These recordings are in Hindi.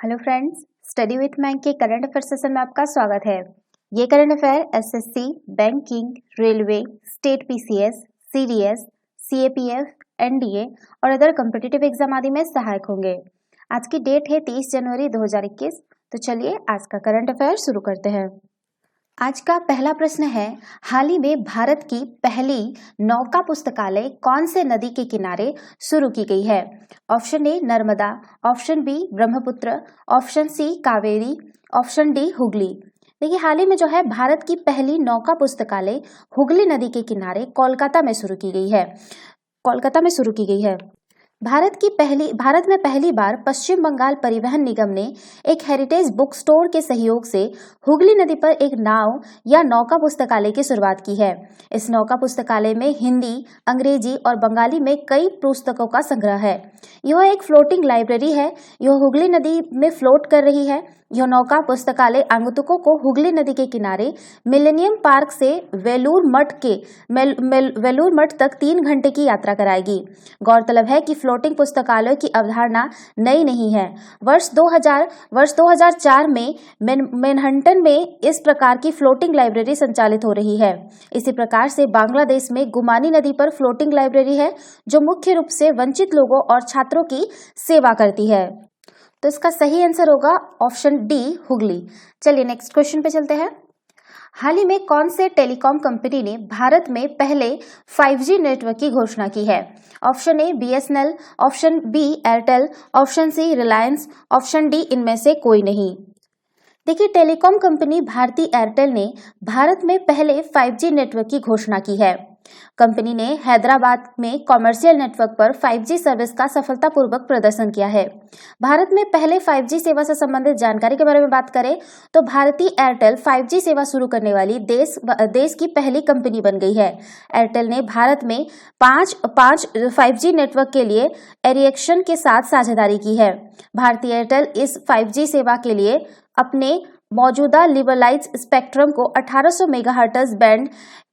हेलो फ्रेंड्स, स्टडी विथ मैंक के करंट अफेयर सेशन में आपका स्वागत है। ये current affair SSC, banking, railway, state PCS, CDS, CAPF, NDA और अदर कॉम्पिटिटिव एग्जाम आदि में सहायक होंगे। आज की डेट है 30 जनवरी 2021। तो चलिए आज का करंट अफेयर शुरू करते हैं। आज का पहला प्रश्न है, हाल ही में भारत की पहली नौका पुस्तकालय कौन से नदी के किनारे शुरू की गई है? Option A Narmada, option B Brahmaputra, option C Kaveri, option D Hooghly. देखिए, हाल ही में जो है भारत की पहली नौका पुस्तकालय हुगली नदी के किनारे कोलकाता में शुरू की गई है। कोलकाता में शुरू की गई है। भारत में पहली बार पश्चिम बंगाल परिवहन निगम ने एक हेरिटेज बुक स्टोर के सहयोग से हुगली नदी पर एक नाव या नौका पुस्तकालय की शुरुआत की है। इस नौका पुस्तकालय में हिंदी, अंग्रेजी और बंगाली में कई पुस्तकों का संग्रह है। यह एक फ्लोटिंग लाइब्रेरी है। यह हुगली नदी में फ्लोट कर रही है। यह नौका पुस्तकालय आगंतुकों को हुगली नदी के किनारे मिलेनियम पार्क से वेलूर मठ तक 3 घंटे की यात्रा कराएगी। गौरतलब है कि फ्लोटिंग पुस्तकालयों की अवधारणा नई नहीं है। वर्ष 2004 में मैनहट्टन में इस प्रकार की फ्लोटिंग लाइब्रेरी संचालित हो रही है। इसी प्रकार से बांग्लादेश में गुमानी नदी पर फ्लोटिंग लाइब्रेरी है, जो मुख्य रूप से वंचित लोगों और छात्रों की सेवा करती है। तो इसका सही आंसर होगा ऑप्शन डी हुगली। चलिए नेक्स्ट क्वेश्चन पे चलते हैं। हाल ही में कौन से टेलीकॉम कंपनी ने भारत में पहले 5G नेटवर्क की घोषणा की है? Option A BSNL, option B Airtel, option C Reliance, option D इनमें से कोई नहीं। देखिए, टेलीकॉम कंपनी भारती एयरटेल ने भारत में पहले 5G नेटवर्क की घोषणा की है। कंपनी ने हैदराबाद में कॉमर्शियल नेटवर्क पर 5G सर्विस का सफलतापूर्वक प्रदर्शन किया है। भारत में पहले 5G सेवा से संबंधित जानकारी के बारे में बात करें तो भारती एयरटेल 5G सेवा शुरू करने वाली देश की पहली कंपनी बन गई है। एयरटेल ने भारत में 5G नेटवर्क के लिए एरिक्सन के साथ साझेदारी की है। भारती एयरटेल इस 5G सेवा के लिए अपने मौजूदा लिबरलाइज्ड स्पेक्ट्रम को 1800 मेगाहर्ट्ज बैंड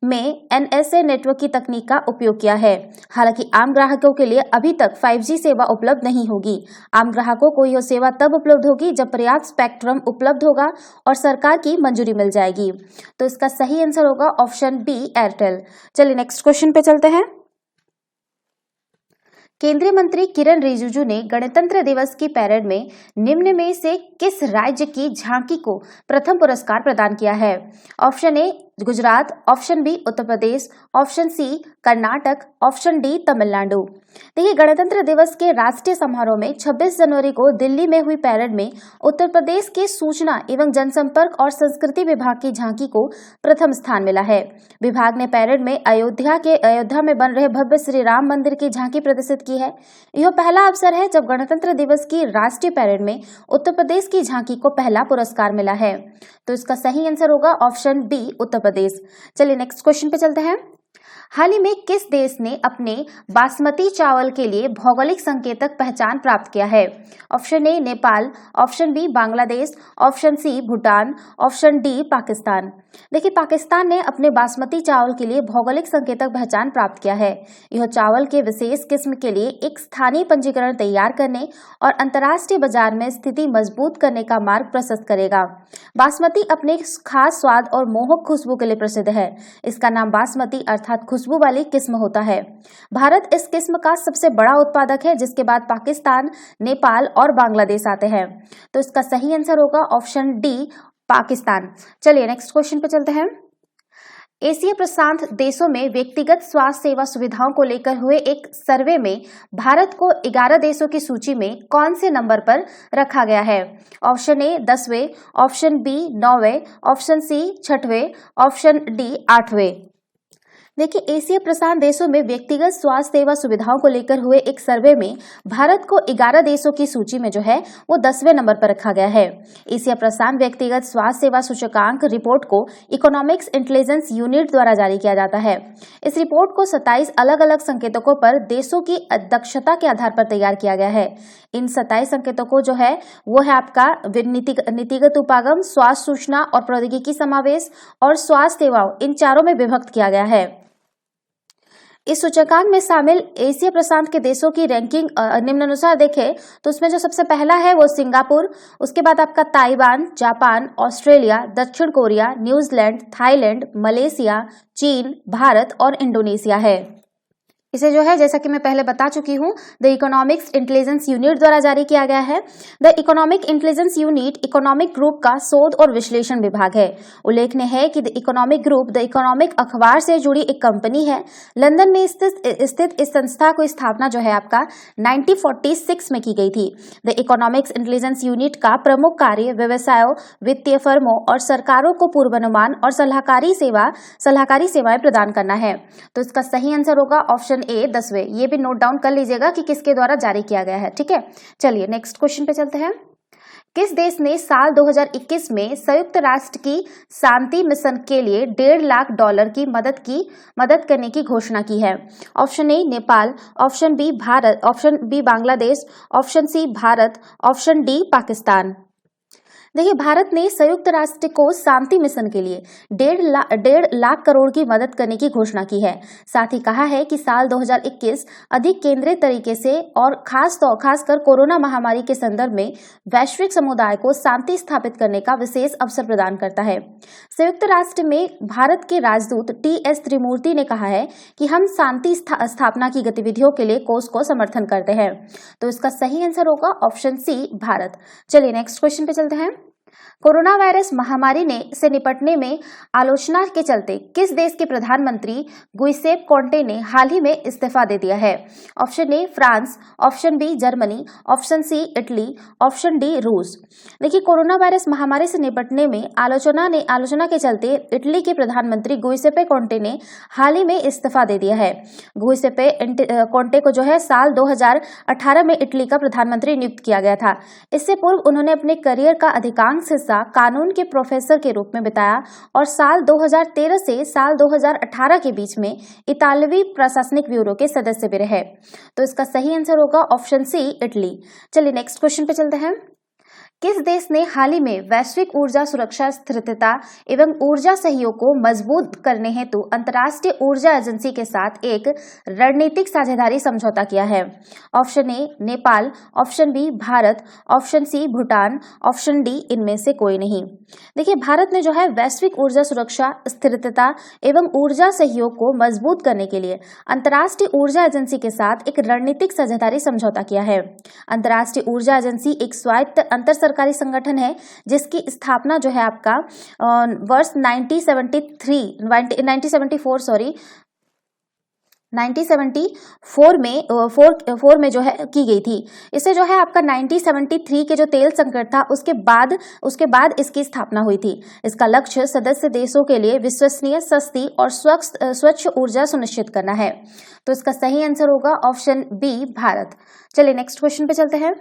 में एनएसए नेटवर्क की तकनीक का उपयोग किया है। हालांकि आम ग्राहकों के लिए अभी तक 5G सेवा उपलब्ध नहीं होगी। आम ग्राहकों को यह सेवा तब उपलब्ध होगी जब पर्याप्त स्पेक्ट्रम उपलब्ध होगा और सरकार की मंजूरी मिल जाएगी। तो इसका सही आंसर होगा ऑप्शन बी एयरटेल। चलिए नेक्स्ट क्वेश्चन पे चलते हैं। केंद्रीय मंत्री किरण रिजिजू ने गणतंत्र दिवस की परेड में निम्न में से किस राज्य की झांकी को प्रथम पुरस्कार प्रदान किया है? Option A Gujarat, option B Uttar Pradesh, option C Karnataka, option D Tamil Nadu. देखिए, गणतंत्र दिवस के राष्ट्रीय समारोह में 26 जनवरी को दिल्ली में हुई परेड में उत्तर प्रदेश के सूचना एवं जनसंपर्क और संस्कृति विभाग की झांकी को प्रथम स्थान मिला है। विभाग ने परेड में अयोध्या में बन रहे भव्य श्री राम मंदिर की झांकी प्रदर्शित की है। यह पहला अवसर है जब गणतंत्र दिवस की राष्ट्रीय परेड में उत्तर प्रदेश की झांकी को पहला पुरस्कार मिला है। तो इसका सही आंसर होगा ऑप्शन बी उत्तर प्रदेश। चलिए नेक्स्ट क्वेश्चन पे चलते हैं। हाल ही में किस देश ने अपने बासमती चावल के लिए भौगोलिक संकेतक पहचान प्राप्त किया है? Option A Nepal, option B Bangladesh, option C Bhutan, option D Pakistan. देखिए, पाकिस्तान ने अपने बासमती चावल के लिए भौगोलिक संकेतक पहचान प्राप्त किया है। यह चावल के विशेष किस्म के लिए एक स्थानीय पंजीकरण तैयार करने और अंतर्राष्ट्रीय बाजार में स्थिति मजबूत करने का मार्ग प्रशस्त करेगा। बासमती अपने खास स्वाद और मोहक खुशबू के लिए प्रसिद्ध है। इसका नाम बासमती अर्थात खुशबू वाली किस्म होता है। भारत इस किस्म का सबसे बड़ा उत्पादक है, जिसके बाद पाकिस्तान, नेपाल और बांग्लादेश आते हैं। तो इसका सही आंसर होगा ऑप्शन डी पाकिस्तान। चलिए नेक्स्ट क्वेश्चन पे चलते हैं। एशिया प्रशांत देशों में व्यक्तिगत स्वास्थ्य सेवा सुविधाओं को लेकर हुए एक सर्वे में भारत को 11 देशों की सूची में कौन से नंबर पर रखा गया है? ऑप्शन ए 10वें, ऑप्शन बी 9वें, ऑप्शन सी 6वें, ऑप्शन डी 8वें। देखिए, एशिया प्रशांत देशों में व्यक्तिगत स्वास्थ्य सेवा सुविधाओं को लेकर हुए एक सर्वे में भारत को 11 देशों की सूची में जो है वो 10वें नंबर पर रखा गया है। एशिया प्रशांत व्यक्तिगत स्वास्थ्य सेवा सूचकांक रिपोर्ट को इकोनॉमिक्स इंटेलिजेंस यूनिट द्वारा जारी किया जाता है। इस रिपोर्ट को 27 अलग अलग संकेतकों पर देशों की दक्षता के आधार पर तैयार किया गया है। इन 27 संकेतकों जो है वो है आपका नीतिगत उपागम, स्वास्थ्य सूचना और प्रौद्योगिकी समावेश और स्वास्थ्य सेवाओं, इन चारों में विभक्त किया गया है। इस सूचकांक में शामिल एशिया प्रशांत के देशों की रैंकिंग निम्नानुसार देखें तो उसमें जो सबसे पहला है वो सिंगापुर, उसके बाद आपका ताइवान, जापान, ऑस्ट्रेलिया, दक्षिण कोरिया, न्यूजीलैंड, थाईलैंड, मलेशिया, चीन, भारत और इंडोनेशिया है। इसे जो है जैसा कि मैं पहले बता चुकी हूं, द इकोनॉमिक्स इंटेलिजेंस यूनिट द्वारा जारी किया गया है। The economic intelligence unit economic group का शोध और विश्लेषण विभाग है। उल्लेखनीय है कि the economic group the economic अखबार से जुड़ी एक कंपनी है। लंदन में स्थित इस संस्था को स्थापना जो है आपका 1946 में की गई थी। द इकोनॉमिक्स इंटेलिजेंस यूनिट का प्रमुख कार्य व्यवसायों, वित्तीय फर्मों और सरकारों को पूर्वानुमान और सलाहकारी सेवाएं प्रदान करना है। तो इसका सही आंसर होगा ऑप्शन ए 10वें। ये भी नोट डाउन कर लीजिएगा कि किसके द्वारा जारी किया गया है। ठीक है, चलिए नेक्स्ट क्वेश्चन पे चलते हैं। किस देश ने साल 2021 में संयुक्त राष्ट्र की शांति मिशन के लिए $1.5 लाख की मदद करने की घोषणा की है? Option A Nepal, option B Bharat, option B Bangladesh, option C Bharat, option D Pakistan. देखिए, भारत ने संयुक्त राष्ट्र को शांति मिशन के लिए 1.5 लाख करोड़ की मदद करने की घोषणा की है। साथ ही कहा है कि साल 2021 अधिक केंद्रित तरीके से और खासकर कोरोना महामारी के संदर्भ में वैश्विक समुदाय को शांति स्थापित करने का विशेष अवसर प्रदान करता है। संयुक्त राष्ट्र में भारत के राजदूत TS त्रिमूर्ति ने कहा है कि हम शांति स्थापना की गतिविधियों के लिए कोष को समर्थन करते हैं। तो इसका सही आंसर होगा ऑप्शन सी भारत। चलिए नेक्स्ट क्वेश्चन पे चलते हैं। कोरोना वायरस महामारी से निपटने में आलोचना के चलते किस देश के प्रधानमंत्री गुइसेप कोंटे ने हाल ही में इस्तीफा दे दिया है? Option A France, option B Germany, option C Italy, option D रूस। देखिए, कोरोना वायरस महामारी से निपटने में आलोचना के चलते इटली के प्रधानमंत्री गुइसेपे कोंटे ने हाल ही में इस्तीफा दे दिया है। गुइसेपे कोंटे को जो है साल 2018 में इटली का प्रधानमंत्री नियुक्त किया गया था। इससे पूर्व उन्होंने अपने करियर का अधिकांश हिस्सा कानून के प्रोफेसर के रूप में बिताया और साल 2013 से साल 2018 के बीच में इतालवी प्रशासनिक ब्यूरो के सदस्य भी रहे। तो इसका सही आंसर होगा ऑप्शन सी इटली। चलिए नेक्स्ट क्वेश्चन पे चलते हैं। किस देश ने हाल ही में वैश्विक ऊर्जा सुरक्षा, स्थिरता एवं ऊर्जा सहयोग को मजबूत करने हेतु अंतर्राष्ट्रीय ऊर्जा एजेंसी के साथ एक रणनीतिक साझेदारी समझौता किया है? Option A Nepal, option B Bharat, option C Bhutan, option D इनमें से कोई नहीं। देखिए, भारत ने जो है वैश्विक ऊर्जा सुरक्षा, स्थिरता एवं ऊर्जा सहयोग को मजबूत करने के लिए अंतर्राष्ट्रीय ऊर्जा एजेंसी के साथ एक रणनीतिक साझेदारी समझौता किया है। अंतर्राष्ट्रीय ऊर्जा एजेंसी एक स्वायत्त अंतर सरकारी संगठन है जिसकी स्थापना जो है आपका वर्ष 1974 में जो है की गई थी। इसे जो है आपका 1973 के जो तेल संकट था उसके बाद इसकी स्थापना हुई थी। इसका लक्ष्य सदस्य देशों के लिए विश्वसनीय, सस्ती और स्वच्छ ऊर्जा सुनिश्चित करना है। तो इसका सही आंसर होगा ऑप्शन बी भारत। चलिए नेक्स्ट क्वेश्चन पे चलते हैं।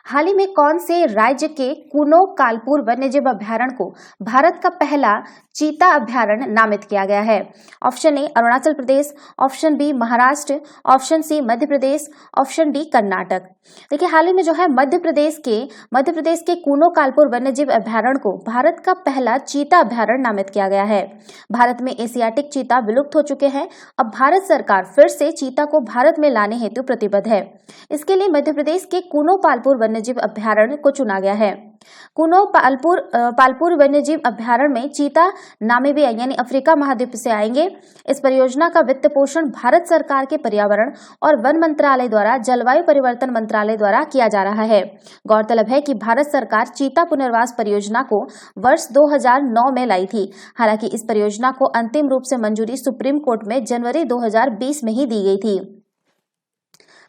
हाल ही में कौन से राज्य के कुनो कालपुर वन्यजीव अभ्यारण्य को भारत का पहला चीता अभ्यारण्य नामित किया गया है? Option A Arunachal Pradesh, option B Maharashtra, option C Madhya Pradesh, option D Karnataka. देखिए, हाल ही में जो है मध्य प्रदेश के कुनो कालपुर वन्यजीव अभ्यारण्य को भारत का पहला चीता अभ्यारण्य नामित किया गया है। भारत में एशियाटिक चीता विलुप्त हो चुके हैं। अब भारत सरकार फिर से चीता को भारत में लाने हेतु प्रतिबद्ध है। इसके लिए मध्य प्रदेश के कुनो पालपुर वन्यजीव अभ्यारण्य को चुना गया है। कुनो पालपुर वन्यजीव अभ्यारण्य में चीता नामीबिया यानी अफ्रीका महाद्वीप से आएंगे। इस परियोजना का वित्त पोषण भारत सरकार के पर्यावरण और वन मंत्रालय द्वारा जलवायु परिवर्तन मंत्रालय द्वारा किया जा रहा है। गौरतलब है कि भारत सरकार चीता पुनर्वास परियोजना को वर्ष 2009 में लाई थी। हालांकि इस परियोजना को अंतिम रूप से मंजूरी सुप्रीम कोर्ट में जनवरी 2020 में ही दी गई थी।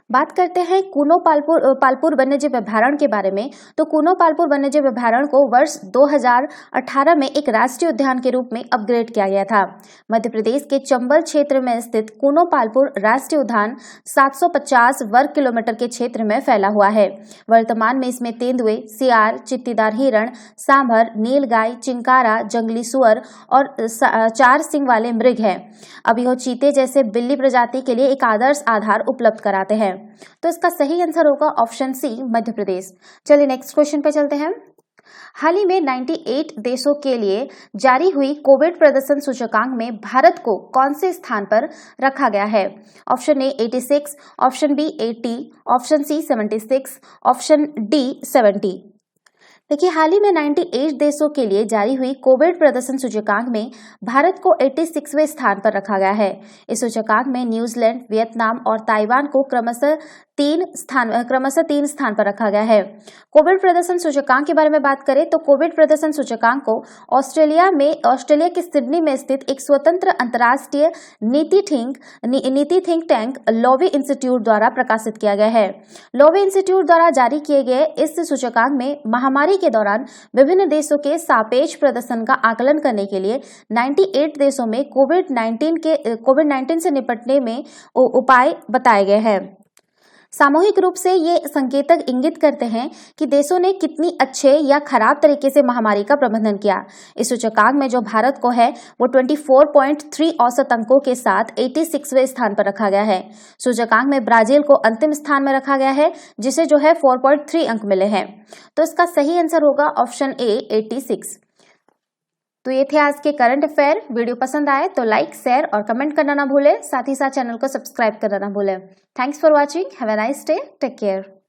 बात करते हैं कुनो पालपुर वन्यजीव अभ्यारण्य के बारे में। तो कुनो पालपुर वन्यजीव अभ्यारण्य को वर्ष 2018 में एक राष्ट्रीय उद्यान के रूप में अपग्रेड किया गया था। मध्य प्रदेश के चंबल क्षेत्र में स्थित कुनो पालपुर राष्ट्रीय उद्यान 750 वर्ग किलोमीटर के क्षेत्र में फैला हुआ है। वर्तमान में इसमें तेंदुए, सियार, चित्तीदार हिरण, सांभर, नीलगाय, चिंकारा, जंगली सुअर और 4 सिंग वाले मृग हैं। अब यह चीते जैसे बिल्ली प्रजाति के लिए एक आदर्श आधार उपलब्ध कराते हैं। तो इसका सही आंसर होगा ऑप्शन सी मध्य प्रदेश। चलिए नेक्स्ट क्वेश्चन पे चलते हैं। हाल ही में 98 देशों के लिए जारी हुई कोविड प्रदर्शन सूचकांक में भारत को कौन से स्थान पर रखा गया है? Option A 86, option B 80, option C 76, option D 70। देखिए, हाल ही में 98 देशों के लिए जारी हुई कोविड प्रदर्शन सूचकांक में भारत को 86वें स्थान पर रखा गया है। इस सूचकांक में न्यूजीलैंड, वियतनाम और ताइवान को क्रमशः तीन स्थान पर रखा गया है। कोविड प्रदर्शन सूचकांक के बारे में बात करें तो कोविड प्रदर्शन सूचकांक को ऑस्ट्रेलिया के सिडनी में स्थित एक स्वतंत्र अंतर्राष्ट्रीय नीति थिंक टैंक लोवी इंस्टीट्यूट द्वारा प्रकाशित किया गया है। लोवी इंस्टीट्यूट द्वारा जारी किए गए इस सूचकांक में महामारी के दौरान विभिन्न देशों के सापेक्ष प्रदर्शन का आकलन करने के लिए 98 देशों में कोविड-19 से निपटने में उपाय बताए गए हैं। सामूहिक रूप से ये संकेतक इंगित करते हैं कि देशों ने कितनी अच्छे या खराब तरीके से महामारी का प्रबंधन किया। इस सूचकांक में जो भारत को है वो 24.3 औसत अंकों के साथ 86वें स्थान पर रखा गया है। सूचकांक में ब्राजील को अंतिम स्थान में रखा गया है, जिसे जो है 4.3 अंक मिले हैं। तो इसका सही आंसर होगा ऑप्शन ए 86। तो ये थे आज के करंट अफेयर। वीडियो पसंद आए तो लाइक, शेयर और कमेंट करना ना भूलें। साथ ही साथ चैनल को सब्सक्राइब करना ना भूलें। Thanks for watching. Have a nice day. Take care.